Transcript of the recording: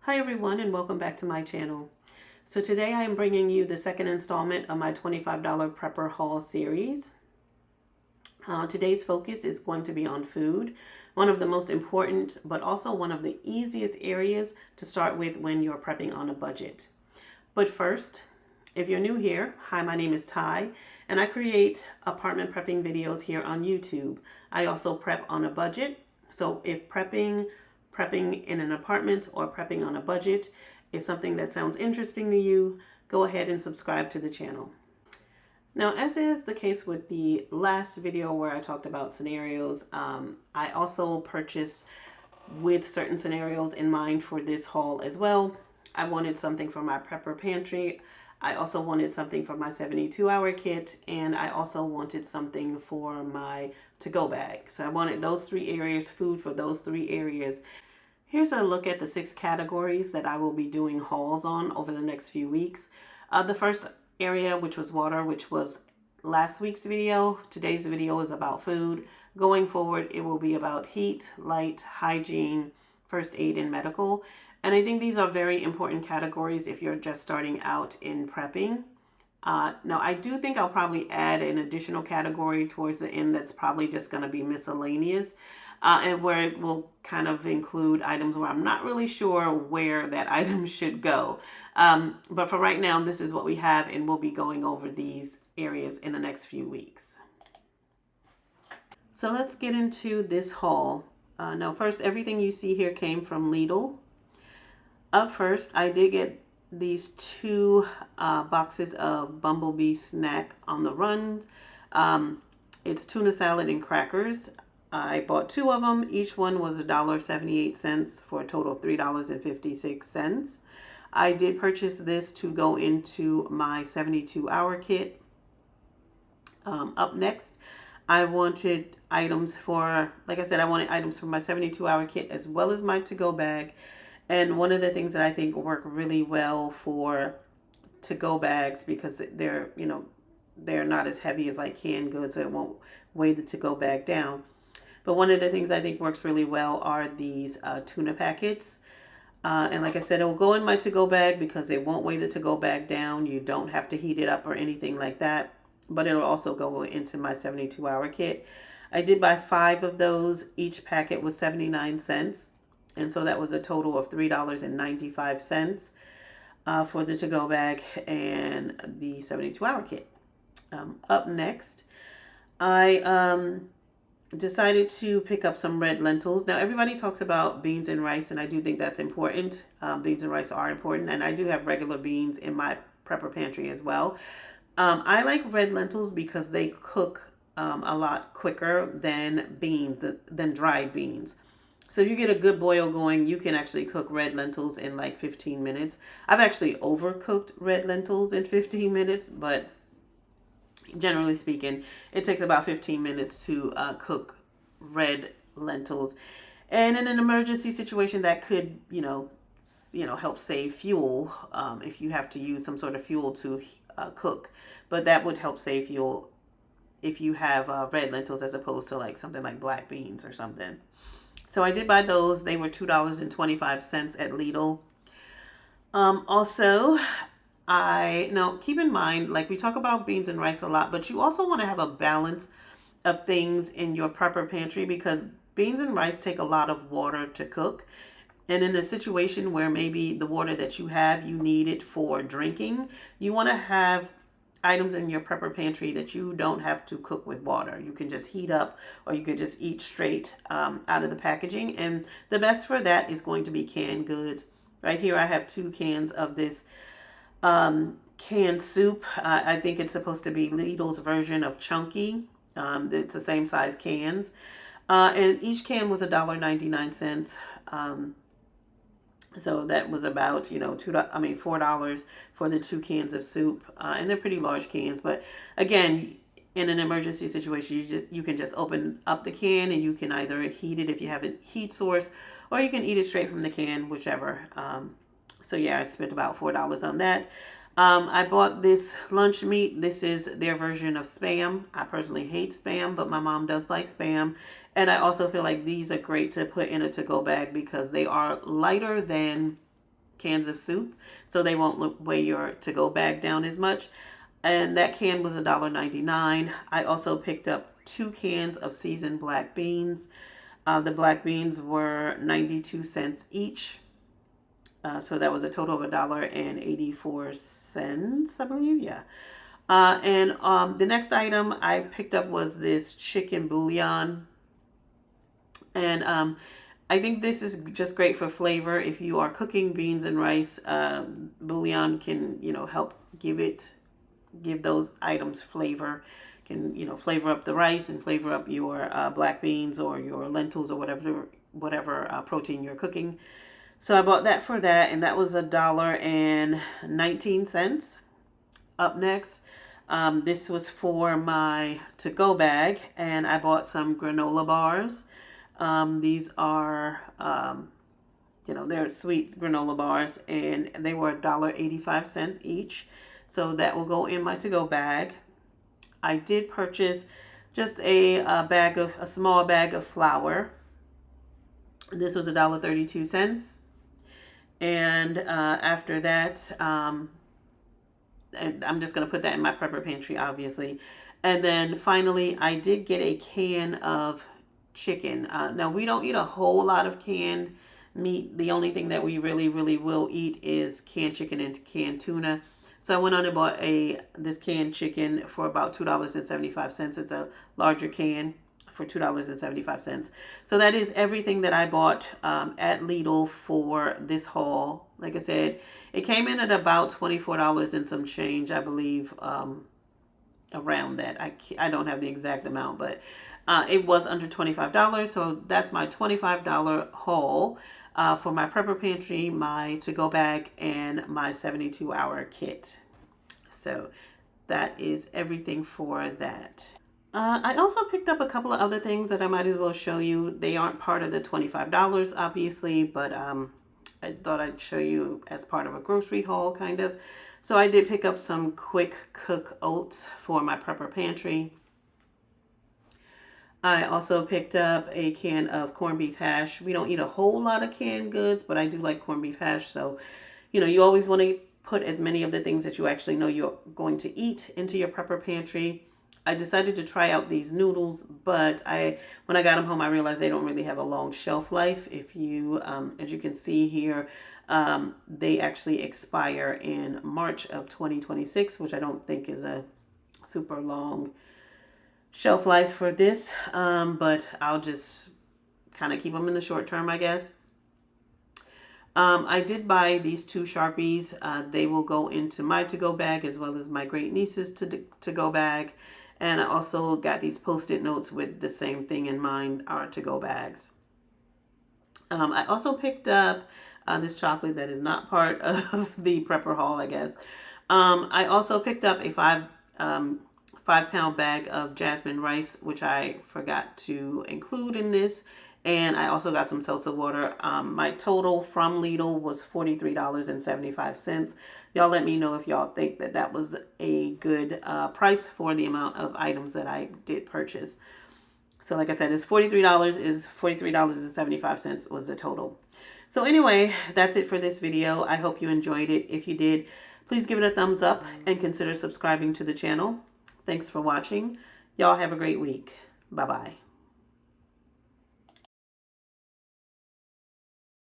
Hi everyone and welcome back to my channel. So today I am bringing you the second installment of my $25 prepper haul series. Today's focus is going to be on food, one of the most important but also one of the easiest areas to start with when you're prepping on a budget. But first, if you're new here, hi, my name is Ty and I create apartment prepping videos here on YouTube. I also prep on a budget, so if prepping in an apartment or prepping on a budget is something that sounds interesting to you, go ahead and subscribe to the channel. Now, as is the case with the last video where I talked about scenarios, I also purchased with certain scenarios in mind for this haul as well. I wanted something for my prepper pantry. I also wanted something for my 72-hour kit, and I also wanted something for my to-go bag. So I wanted those three areas, food for those three areas. Here's a look at the 6 categories that I will be doing hauls on over the next few weeks. The first area, which was water, which was last week's video. Today's video is about food. Going forward, it will be about heat, light, hygiene, first aid, and medical. And I think these are very important categories if you're just starting out in prepping. Now, I do think I'll probably add an additional category towards the end that's probably just going to be miscellaneous. And where it will kind of include items where I'm not really sure where that item should go. But for right now, this is what we have, and we'll be going over these areas in the next few weeks. So let's get into this haul. Now, first, everything you see here came from Lidl. Up first, I did get these 2 boxes of Bumblebee snack on the run. It's tuna salad and crackers. I bought 2 of them. Each one was $1.78 for a total of $3.56. I did purchase this to go into my 72-hour kit. Up next, I wanted items for, like I said, I wanted items for my 72-hour kit as well as my to-go bag. And one of the things that I think work really well for to-go bags, because they're, they're not as heavy as like canned goods, so it won't weigh the to-go bag down. But one of the things I think works really well are these tuna packets. And like I said, it will go in my to-go bag because it won't weigh the to-go bag down. You don't have to heat it up or anything like that. But it'll also go into my 72-hour kit. I did buy 5 of those. Each packet was 79 cents. And so that was a total of $3.95 for the to-go bag and the 72-hour kit. Up next, I decided to pick up some red lentils. Now, everybody talks about beans and rice, and I do think that's important. Beans and rice are important, and I do have regular beans in my prepper pantry as well. I like red lentils because they cook a lot quicker than beans, than dried beans. So if you get a good boil going, you can actually cook red lentils in like 15 minutes. I've actually overcooked red lentils in 15 minutes, but generally speaking, it takes about 15 minutes to cook red lentils. And in an emergency situation, that could, help save fuel if you have to use some sort of fuel to cook. But that would help save fuel if you have red lentils as opposed to like something like black beans or something. So I did buy those. They were $2.25 at Lidl. Also, now keep in mind, like we talk about beans and rice a lot, but you also want to have a balance of things in your prepper pantry because beans and rice take a lot of water to cook. And in a situation where maybe the water that you have, you need it for drinking, you want to have items in your prepper pantry that you don't have to cook with water. You can just heat up, or you could just eat straight out of the packaging. And the best for that is going to be canned goods. Right here I have 2 cans of this canned soup. I think it's supposed to be Lidl's version of Chunky. It's the same size cans. And each can was $1.99. So that was about, $4 for the 2 cans of soup. And they're pretty large cans. But again, in an emergency situation, you can just open up the can and you can either heat it if you have a heat source, or you can eat it straight from the can, whichever. So yeah, I spent about $4 on that. I bought this lunch meat. This is their version of Spam. I personally hate Spam, but my mom does like Spam. And I also feel like these are great to put in a to-go bag because they are lighter than cans of soup, so they won't weigh your to-go bag down as much. And that can was $1.99. I also picked up 2 cans of seasoned black beans. The black beans were 92 cents each. So that was a total of $1.84, I believe. Yeah. The next item I picked up was this chicken bouillon. And I think this is just great for flavor. If you are cooking beans and rice, bouillon can, help give those items flavor. Can, flavor up the rice and flavor up your black beans or your lentils or whatever protein you're cooking. So I bought that for that, and that was $1.19. Up next, this was for my to-go bag, and I bought some granola bars. These are, they're sweet granola bars, and they were $1.85 each. So that will go in my to-go bag. I did purchase just a small bag of flour. This was $1.32. And after that, and I'm just going to put that in my prepper pantry, obviously. And then finally, I did get a can of chicken. Now, we don't eat a whole lot of canned meat. The only thing that we really, really will eat is canned chicken and canned tuna. So I went on and bought this canned chicken for about $2.75. It's a larger can for $2.75. So that is everything that I bought at Lidl for this haul. Like I said, it came in at about $24 and some change, I believe, around that. I don't have the exact amount, but it was under $25. So that's my $25 haul for my prepper pantry, my to-go bag, and my 72-hour kit. So that is everything for that. I also picked up a couple of other things that I might as well show you. They aren't part of the $25, obviously, but I thought I'd show you as part of a grocery haul, kind of. So I did pick up some quick cook oats for my prepper pantry. I also picked up a can of corned beef hash. We don't eat a whole lot of canned goods, but I do like corned beef hash. So, you always want to put as many of the things that you actually know you're going to eat into your prepper pantry. I decided to try out these noodles, but when I got them home, I realized they don't really have a long shelf life. If you, as you can see here, they actually expire in March of 2026, which I don't think is a super long shelf life for this, but I'll just kind of keep them in the short term, I guess. I did buy these 2 Sharpies. They will go into my to-go bag as well as my great niece's to-go bag. And I also got these Post-it notes with the same thing in mind, our to-go bags. I also picked up this chocolate that is not part of the prepper haul, I guess. I also picked up a 5-pound bag of jasmine rice, which I forgot to include in this. And I also got some seltzer water. My total from Lidl was $43.75. Y'all let me know if y'all think that that was a good price for the amount of items that I did purchase. So like I said, it's $43.75 was the total. So anyway, that's it for this video. I hope you enjoyed it. If you did, please give it a thumbs up and consider subscribing to the channel. Thanks for watching. Y'all have a great week. Bye-bye.